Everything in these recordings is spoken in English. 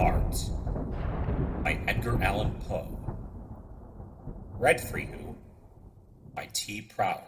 Heart by Edgar Allan Poe. Read for you by TPrower.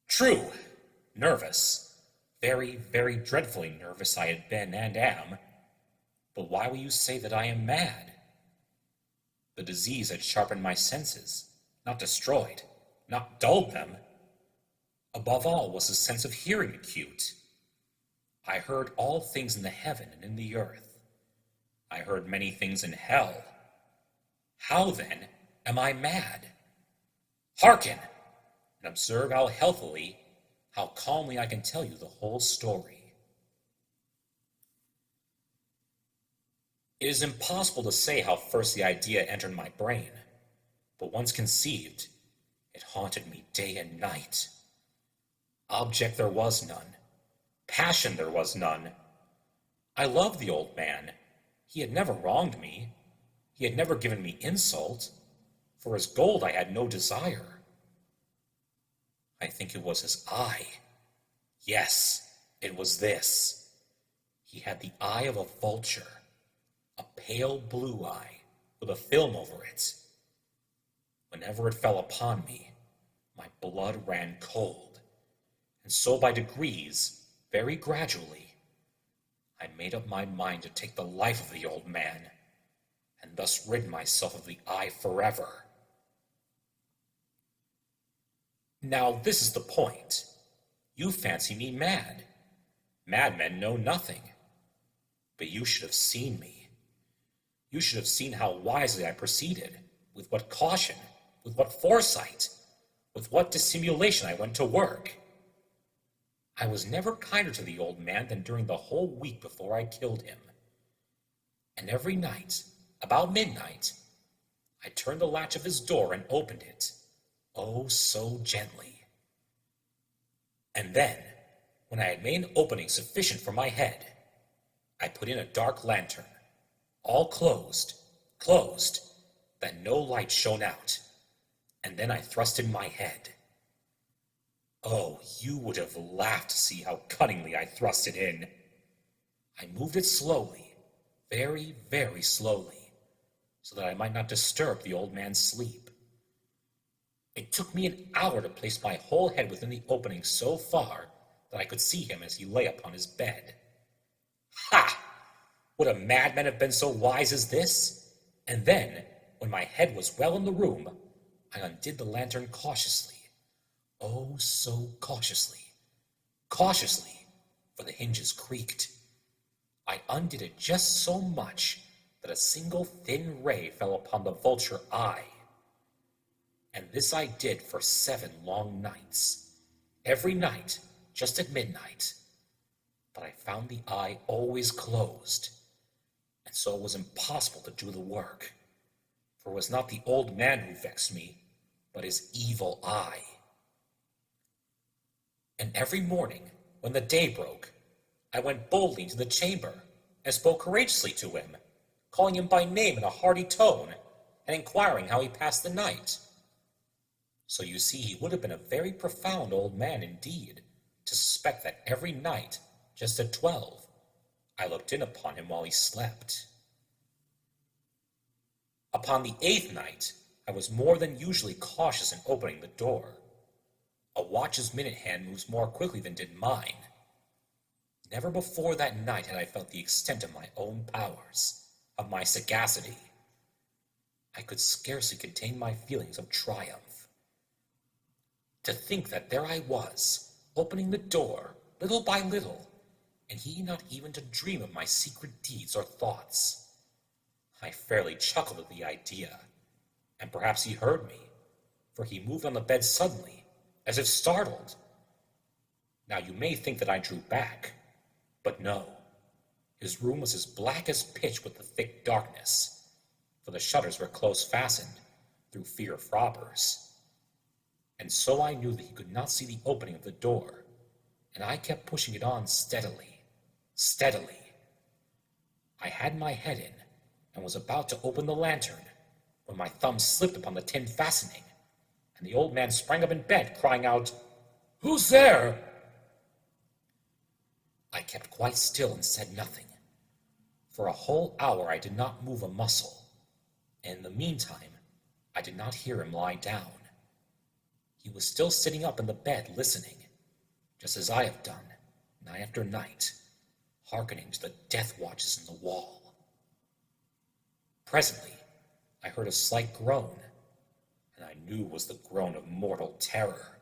True, nervous. Very, very dreadfully nervous I had been and am. But why will you say that I am mad? The disease had sharpened my senses, not destroyed, not dulled them. Above all was the sense of hearing acute. I heard all things in the heaven and in the earth. I heard many things in hell. How, then, am I mad? Hearken, and observe how healthily, how calmly I can tell you the whole story. It is impossible to say how first the idea entered my brain, but once conceived, it haunted me day and night. Object there was none. Passion there was none. I loved the old man. He had never wronged me. He had never given me insult. For his gold I had no desire. I think it was his eye. Yes, it was this. He had the eye of a vulture, a pale blue eye with a film over it. Whenever it fell upon me, my blood ran cold, and so by degrees, very gradually, I made up my mind to take the life of the old man, and thus rid myself of the eye forever. Now this is the point. You fancy me mad. Madmen know nothing. But you should have seen me. You should have seen how wisely I proceeded, with what caution, with what foresight, with what dissimulation I went to work. I was never kinder to the old man than during the whole week before I killed him. And every night, about midnight, I turned the latch of his door and opened it, oh so gently. And then, when I had made an opening sufficient for my head, I put in a dark lantern, all closed, that no light shone out, and then I thrust in my head. Oh, you would have laughed to see how cunningly I thrust it in. I moved it slowly, very, very slowly, so that I might not disturb the old man's sleep. It took me an hour to place my whole head within the opening so far that I could see him as he lay upon his bed. Ha! Would a madman have been so wise as this? And then, when my head was well in the room, I undid the lantern cautiously. Oh, so cautiously, for the hinges creaked. I undid it just so much that a single thin ray fell upon the vulture eye. And this I did for 7 long nights, every night, just at midnight. But I found the eye always closed, and so it was impossible to do the work, for it was not the old man who vexed me, but his evil eye. And every morning, when the day broke, I went boldly into the chamber and spoke courageously to him, calling him by name in a hearty tone, and inquiring how he passed the night. So you see he would have been a very profound old man indeed, to suspect that every night, just at 12, I looked in upon him while he slept. Upon the 8th night, I was more than usually cautious in opening the door. A watch's minute hand moves more quickly than did mine. Never before that night had I felt the extent of my own powers, of my sagacity. I could scarcely contain my feelings of triumph. To think that there I was, opening the door, little by little, and he not even to dream of my secret deeds or thoughts. I fairly chuckled at the idea, and perhaps he heard me, for he moved on the bed suddenly, as if startled. Now you may think that I drew back, but no. His room was as black as pitch with the thick darkness, for the shutters were close fastened, through fear of robbers. And so I knew that he could not see the opening of the door, and I kept pushing it on steadily. I had my head in, and was about to open the lantern, when my thumb slipped upon the tin fastening, and the old man sprang up in bed, crying out, "Who's there?" I kept quite still and said nothing. For a whole hour I did not move a muscle, and in the meantime I did not hear him lie down. He was still sitting up in the bed listening, just as I have done, night after night, hearkening to the death watches in the wall. Presently I heard a slight groan, and I knew it was the groan of mortal terror.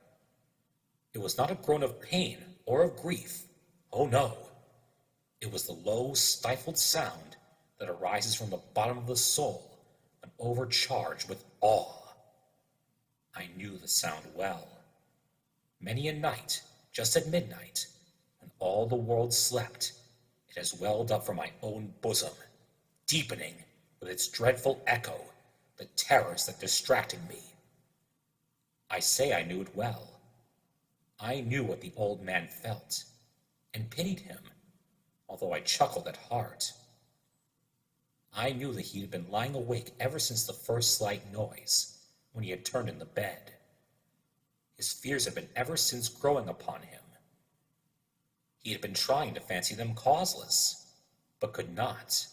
It was not a groan of pain or of grief. Oh no! It was the low, stifled sound that arises from the bottom of the soul when overcharged with awe. I knew the sound well. Many a night, just at midnight, when all the world slept, it has welled up from my own bosom, deepening with its dreadful echo the terrors that distracted me. I say I knew it well. I knew what the old man felt, and pitied him, although I chuckled at heart. I knew that he had been lying awake ever since the first slight noise, when he had turned in the bed. His fears had been ever since growing upon him. He had been trying to fancy them causeless, but could not.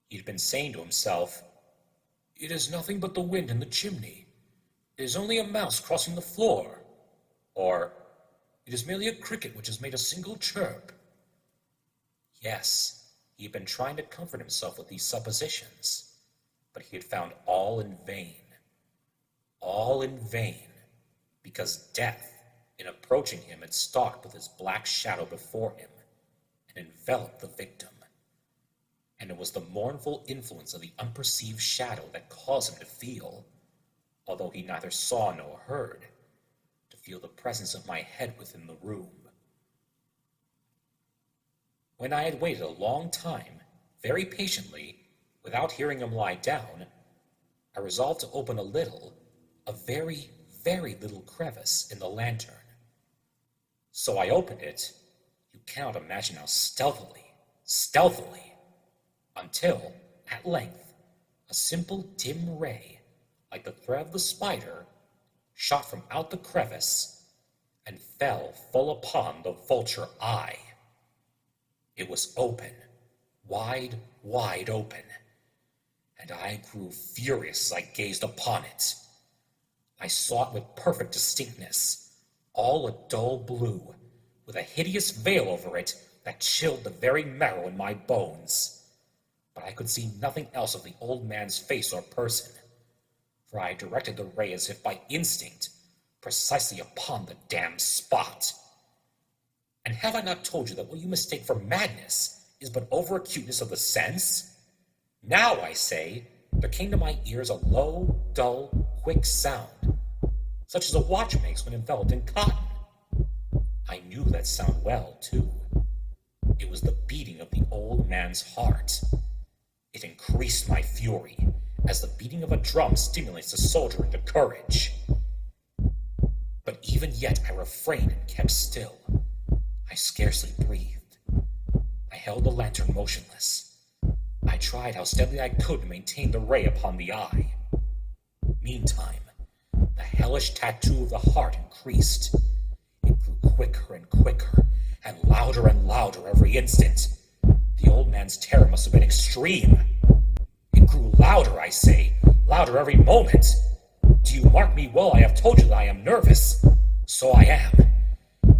He had been saying to himself, "It is nothing but the wind in the chimney. It is only a mouse crossing the floor." Or, "It is merely a cricket which has made a single chirp." Yes, he had been trying to comfort himself with these suppositions, but he had found all in vain. All in vain, because death, in approaching him, had stalked with his black shadow before him and enveloped the victim. And it was the mournful influence of the unperceived shadow that caused him to feel, although he neither saw nor heard, to feel the presence of my head within the room. When I had waited a long time, very patiently, without hearing him lie down, I resolved to open a very, very little crevice in the lantern. So I opened it, you cannot imagine how stealthily, until, at length, a simple dim ray, like the thread of the spider, shot from out the crevice and fell full upon the vulture eye. It was open, wide open, and I grew furious as I gazed upon it. I saw it with perfect distinctness, all a dull blue, with a hideous veil over it that chilled the very marrow in my bones. But I could see nothing else of the old man's face or person, for I directed the ray as if by instinct, precisely upon the damned spot. And have I not told you that what you mistake for madness is but over-acuteness of the sense? Now, I say, there came to my ears a low, dull, quick sound, such as a watch makes when enveloped in cotton. I knew that sound well, too. It was the beating of the old man's heart. It increased my fury, as the beating of a drum stimulates a soldier into courage. But even yet I refrained and kept still. I scarcely breathed. I held the lantern motionless. I tried how steadily I could to maintain the ray upon the eye. Meantime, the hellish tattoo of the heart increased. It grew quicker and quicker, and louder every instant. The old man's terror must have been extreme. It grew louder, I say, louder every moment. Do you mark me well? I have told you that I am nervous. So I am.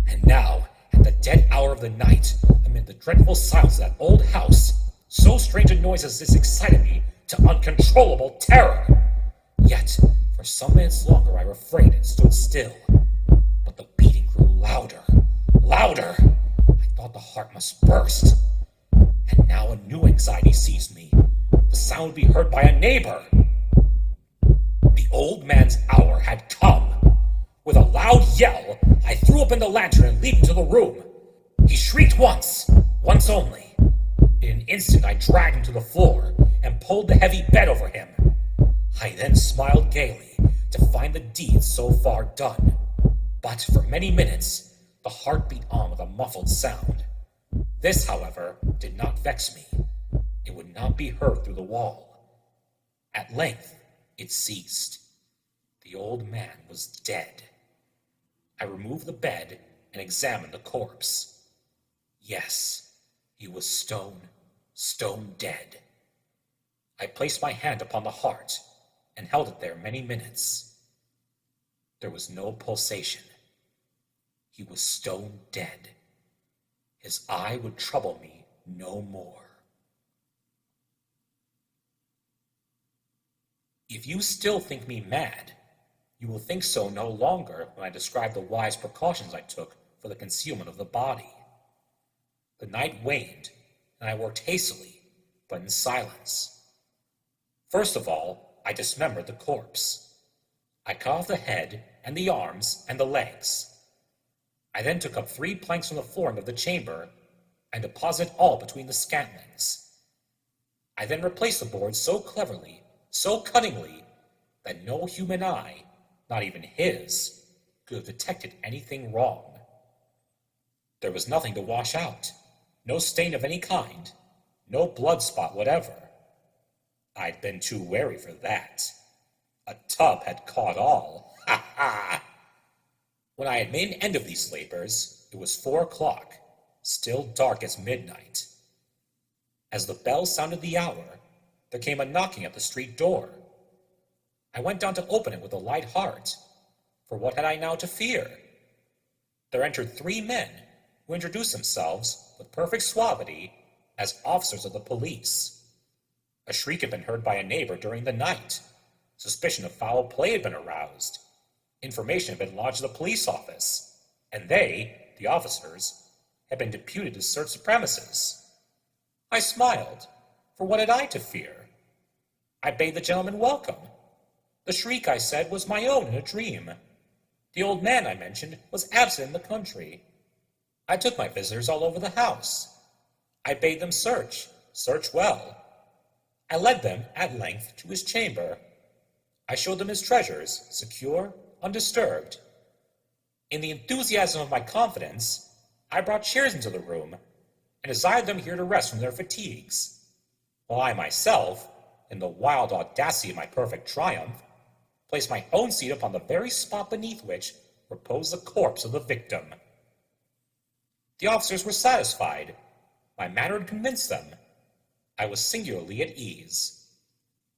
And now, at the dead hour of the night, amid the dreadful silence of that old house, so strange a noise as this excited me to uncontrollable terror. Yet, for some minutes longer I refrained and stood still. But the beating grew louder. I thought the heart must burst. And now a new anxiety seized me. The sound would be heard by a neighbor. The old man's hour had come. With a loud yell, I threw open the lantern and leaped into the room. He shrieked once only. In an instant I dragged him to the floor and pulled the heavy bed over him. I then smiled gaily to find the deed so far done. But for many minutes, the heart beat on with a muffled sound. This, however, did not vex me. It would not be heard through the wall. At length, it ceased. The old man was dead. I removed the bed and examined the corpse. Yes, he was stone dead. I placed my hand upon the heart and held it there many minutes. There was no pulsation. He was stone dead. His eye would trouble me no more. If you still think me mad, you will think so no longer when I describe the wise precautions I took for the concealment of the body. The night waned, and I worked hastily, but in silence. First of all, I dismembered the corpse. I cut off the head and the arms and the legs. I then took up 3 planks from the flooring of the chamber and deposited all between the scantlings. I then replaced the boards so cleverly, so cunningly, that no human eye, not even his, could have detected anything wrong. There was nothing to wash out, no stain of any kind, no blood spot whatever. I'd been too wary for that. A tub had caught all. Ha ha! When I had made an end of these labors, it was 4 o'clock, still dark as midnight. As the bell sounded the hour, there came a knocking at the street door. I went down to open it with a light heart, for what had I now to fear? There entered 3 men, who introduced themselves, with perfect suavity, as officers of the police. A shriek had been heard by a neighbor during the night. Suspicion of foul play had been aroused. Information had been lodged at the police office, and they, the officers, had been deputed to search the premises. I smiled, for what had I to fear? I bade the gentleman welcome. The shriek, I said, was my own in a dream. The old man, I mentioned, was absent in the country. I took my visitors all over the house. I bade them search well. I led them, at length, to his chamber. I showed them his treasures, secure, undisturbed. In the enthusiasm of my confidence, I brought chairs into the room, and desired them here to rest from their fatigues, while I myself, in the wild audacity of my perfect triumph, placed my own seat upon the very spot beneath which reposed the corpse of the victim. The officers were satisfied. My manner had convinced them. I was singularly at ease.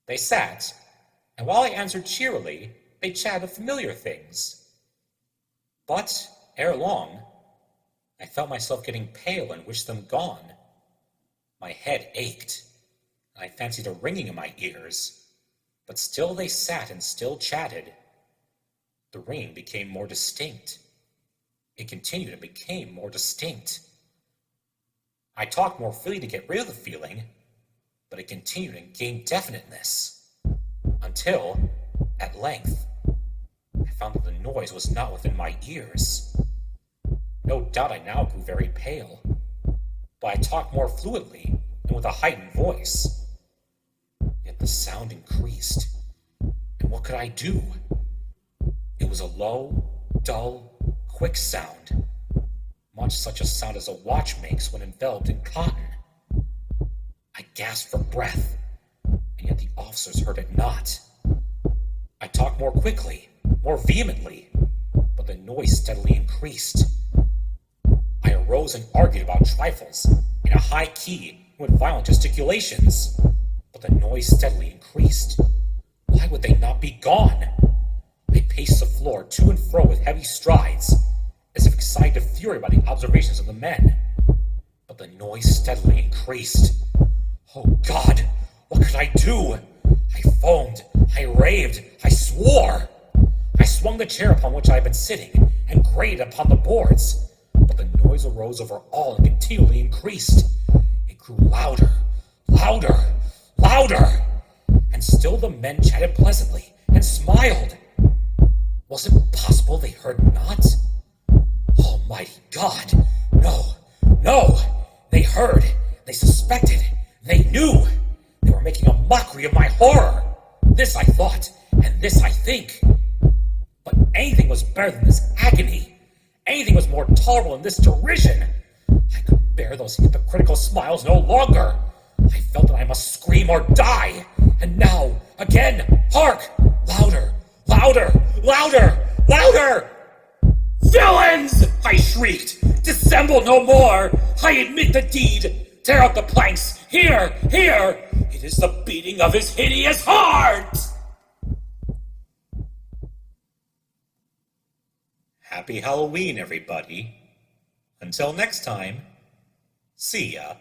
They sat, and while I answered cheerily, they chatted of familiar things. But, ere long, I felt myself getting pale and wished them gone. My head ached, and I fancied a ringing in my ears, but still they sat and still chatted. The ringing became more distinct. It continued and became more distinct. I talked more freely to get rid of the feeling, but it continued and gained definiteness, until, at length, I found that the noise was not within my ears. No doubt I now grew very pale, but I talked more fluidly and with a heightened voice. Yet the sound increased, and what could I do? It was a low, dull, quick sound, much such a sound as a watch makes when enveloped in cotton. I gasped for breath, and yet the officers heard it not. I talked more quickly, more vehemently, but the noise steadily increased. I arose and argued about trifles in a high key with violent gesticulations, but the noise steadily increased. Why would they not be gone? I paced the floor to and fro with heavy strides, as if excited to fury by the observations of the men, but the noise steadily increased. Oh God, what could I do? I foamed, I raved, I swore. I swung the chair upon which I had been sitting and grated upon the boards, but the noise arose over all and continually increased. It grew louder, louder, louder, and still the men chatted pleasantly and smiled. Was it possible they heard not? Almighty God, no, they heard, they suspected, they knew. They were making a mockery of my horror. This I thought, and this I think. But anything was better than this agony. Anything was more tolerable than this derision. I could bear those hypocritical smiles no longer. I felt that I must scream or die. And now, again, hark! Louder, louder, louder, louder! Villains! I shrieked. Dissemble no more! I admit the deed! Tear out the planks! Here! Here! It is the beating of his hideous heart! Happy Halloween, everybody. Until next time, see ya.